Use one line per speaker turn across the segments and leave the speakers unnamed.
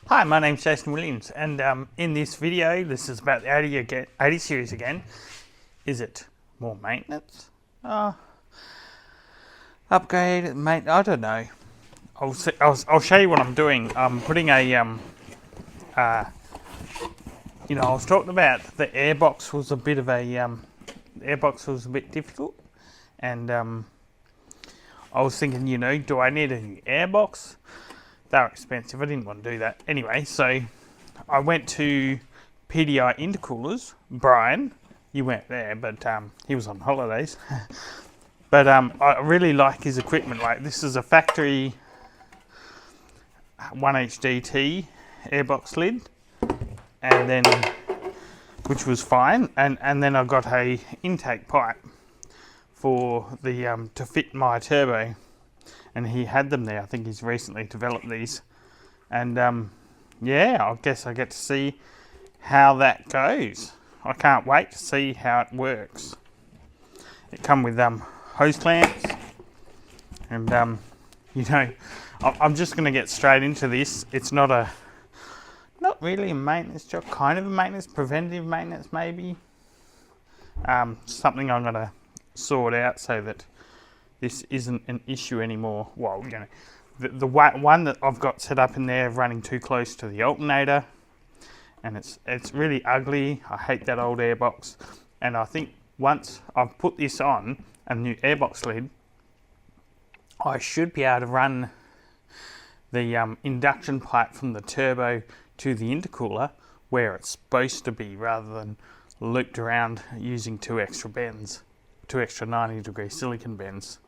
Hi, my name's Jason Williams, and in this video, this is about the 80 series again. Is it more maintenance? Upgrade, I don't know. I'll show you what I'm doing. I'm putting a, I was talking about the airbox was a bit of a, the airbox was a bit difficult, and I was thinking, do I need a new airbox? They're expensive. I didn't want to do that. Anyway, so I went to PDI intercoolers. Brian, you went there, but he was on holidays. But I really like his equipment. Like, this is a factory 1HDT airbox lid, and then which was fine. And then I got a intake pipe for the to fit my turbo. And he had them there. I think he's recently developed these. And yeah, I guess I get to see how that goes. I can't wait to see how it works. It come with hose clamps. And I'm just going to get straight into this. It's not really a maintenance job, kind of a maintenance, preventative maintenance maybe. Something I'm going to sort out so that this isn't an issue anymore. Well, the one that I've got set up in there running too close to the alternator, and it's really ugly. I hate that old airbox, and I think once I've put this on a new airbox lid, I should be able to run the induction pipe from the turbo to the intercooler where it's supposed to be, rather than looped around using two extra 90-degree silicon bends.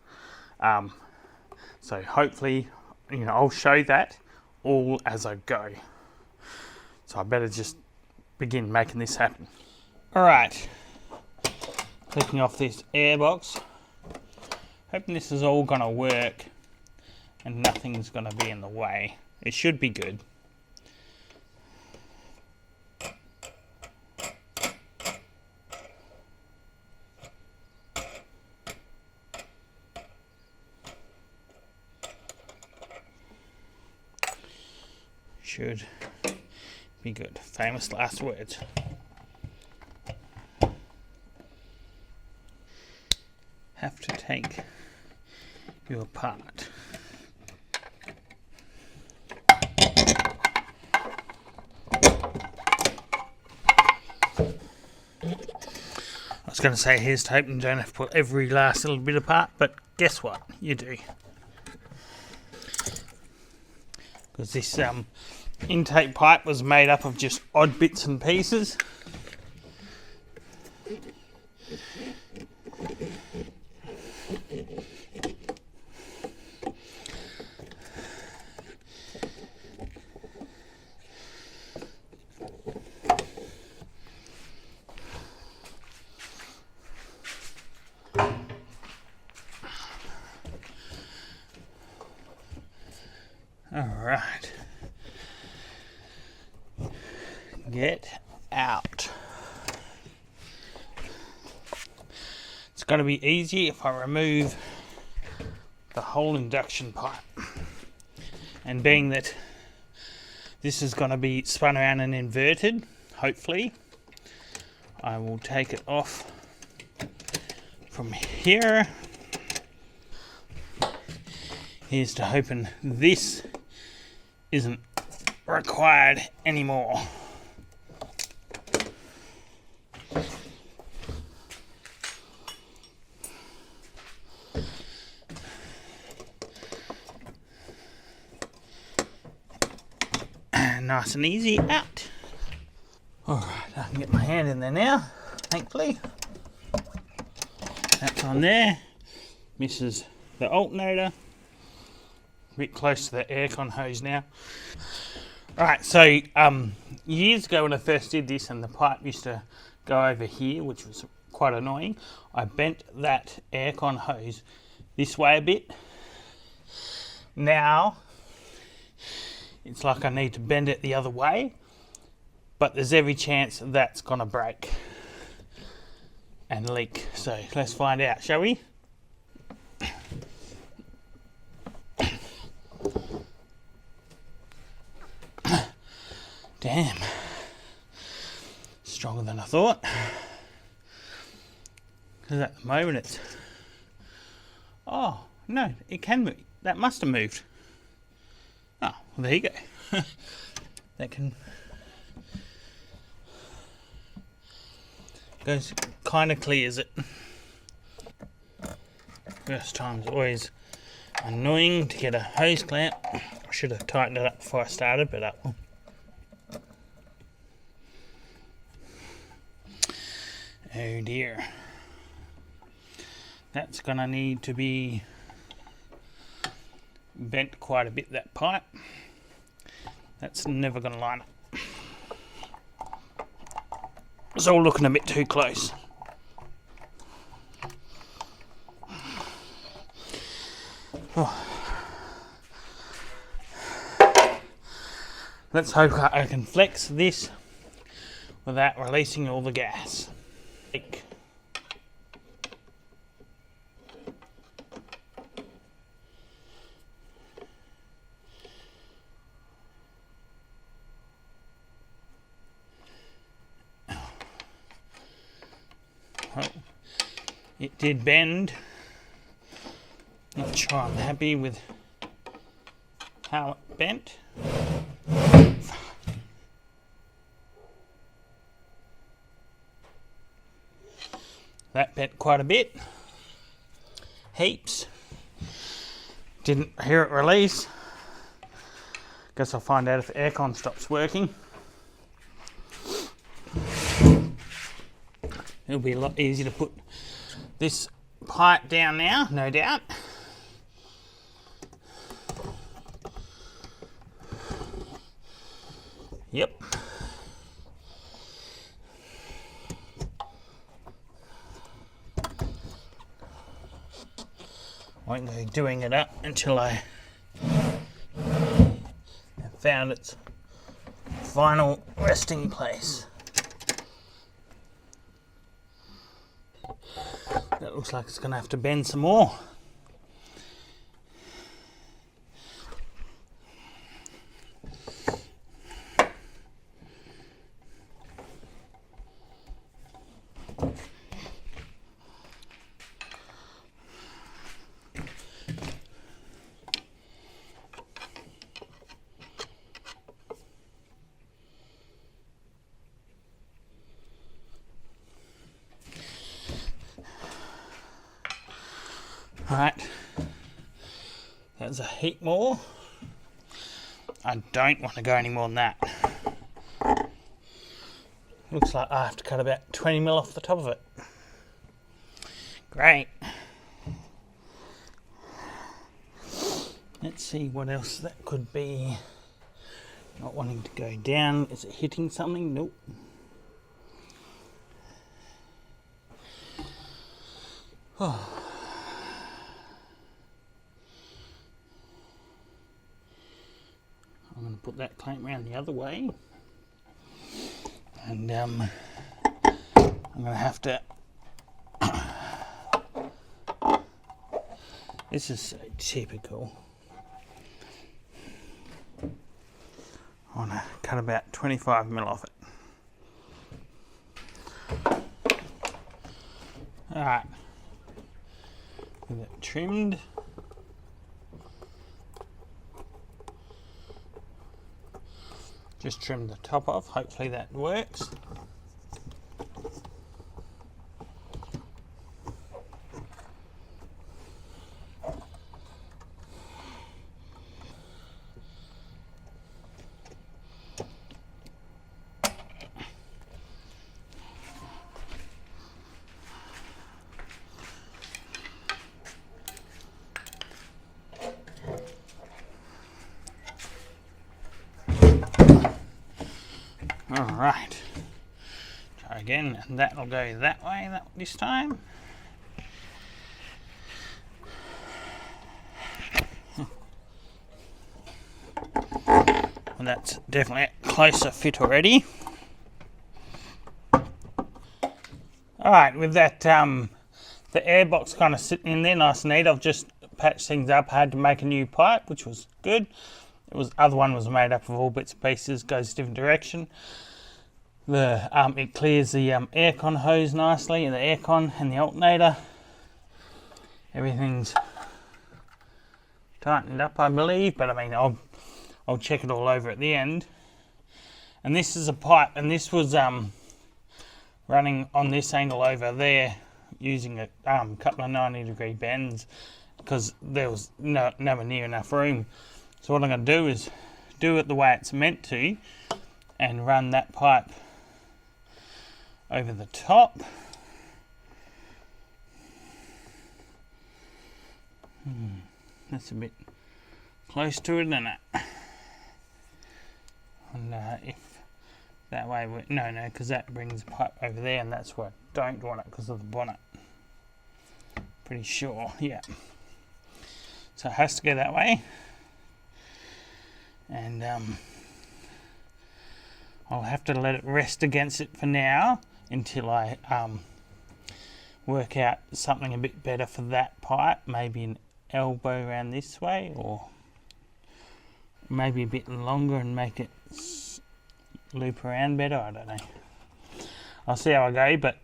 So hopefully, I'll show that all as I go. So I better just begin making this happen. Alright, clicking off this airbox. Hoping this is all going to work and nothing's going to be in the way. It should be good. Should be good. Famous last words. Have to take you apart. I was going to say here's tape and you don't have to put every last little bit apart, but guess what? You do. Because this intake pipe was made up of just odd bits and pieces. Alright. Get out. It's going to be easy if I remove the whole induction pipe. And being that this is going to be spun around and inverted, hopefully, I will take it off from here. Here's to hoping this isn't required anymore. Nice and easy out. Alright, I can get my hand in there now, thankfully. That's on there. Misses the alternator. A bit close to the aircon hose now. Alright, so years ago when I first did this and the pipe used to go over here, which was quite annoying, I bent that aircon hose this way a bit. Now it's like I need to bend it the other way, but there's every chance that's gonna break and leak. So let's find out, shall we? Damn. Stronger than I thought. Because at the moment it's... Oh, no, it can move. That must have moved. Oh, well, there you go. That can... Goes, kind of clears it. First time's always annoying to get a hose clamp. I should have tightened it up before I started, but up. Oh dear. That's gonna need to be bent quite a bit, that pipe. That's never gonna line up. It's all looking a bit too close. Oh. Let's hope I can flex this without releasing all the gas. Well, it did bend. Not sure I'm happy with how it bent. That bent quite a bit. Heaps. Didn't hear it release. Guess I'll find out if the aircon stops working. It'll be a lot easier to put this pipe down now, no doubt. Yep. Won't go doing it up until I have found its final resting place. That looks like it's going to have to bend some more. Right, that's a heap more. I don't want to go any more than that. Looks like I have to cut about 20 mil off the top of it. Great. Let's see what else that could be. Not wanting to go down. Is it hitting something? Nope. Oh. I'm going to put that clamp around the other way, and I'm going to have to. This is so typical. I want to cut about 25 mil off it. All right, get it trimmed. Just trim the top off, hopefully that works. Alright, try again, and that'll go that way this time. And that's definitely a closer fit already. Alright, with that the airbox kind of sitting in there nice and neat, I've just patched things up. I had to make a new pipe, which was good. other one was made up of all bits and pieces, goes a different direction. It clears the aircon hose nicely, and the aircon and the alternator. Everything's tightened up, I believe, but I mean I'll check it all over at the end. And this is a pipe, and this was running on this angle over there using a couple of 90-degree bends because there was nowhere near enough room. So what I'm going to do is do it the way it's meant to and run that pipe over the top. That's a bit close to it, isn't it? And if that way, no, because that brings the pipe over there, and that's where I don't want it because of the bonnet. Pretty sure, yeah. So it has to go that way, and I'll have to let it rest against it for now until I work out something a bit better for that pipe. Maybe an elbow around this way, or maybe a bit longer and make it loop around better. I don't know. I'll see how I go. But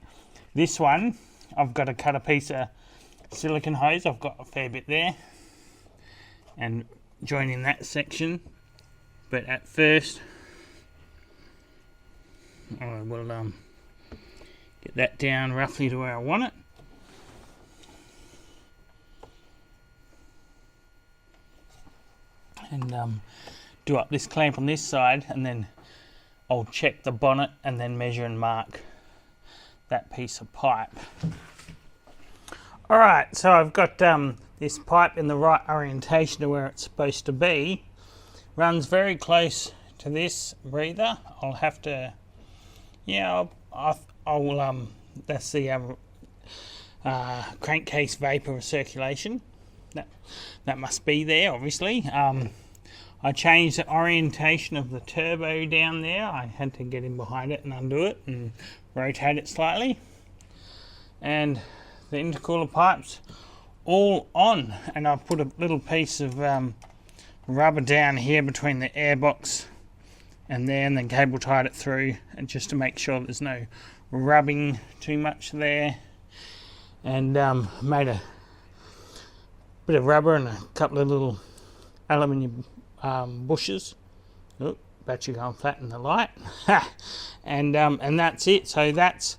this one, I've got to cut a piece of silicone hose. I've got a fair bit there, and join in that section. But at first, I will get that down roughly to where I want it. And do up this clamp on this side, and then I'll check the bonnet and then measure and mark that piece of pipe. Alright, so I've got this pipe in the right orientation to where it's supposed to be. Runs very close to this breather. I'll have to, yeah, I'll that's the crankcase vapor circulation. That must be there, obviously. I changed the orientation of the turbo down there. I had to get in behind it and undo it and rotate it slightly. And the intercooler pipes all on. And I've put a little piece of rubber down here between the airbox and there, and then cable tied it through, and just to make sure there's no rubbing too much there. And made a bit of rubber and a couple of little aluminium bushes. Oh, battery going flat in the light. And that's it. So that's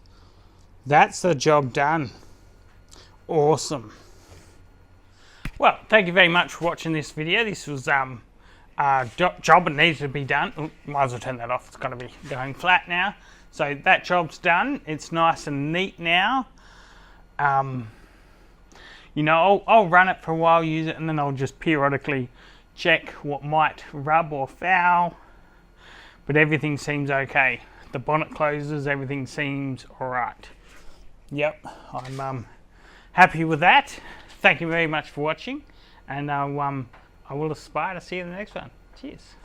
the job done. Awesome. Well, thank you very much for watching this video. This was a job that needed to be done. Ooh, might as well turn that off. It's going to be going flat now. So that job's done. It's nice and neat now. You know, I'll run it for a while, use it, and then I'll just periodically check what might rub or foul. But everything seems okay. The bonnet closes, everything seems alright. Yep, I'm happy with that. Thank you very much for watching, and I will aspire to see you in the next one. Cheers.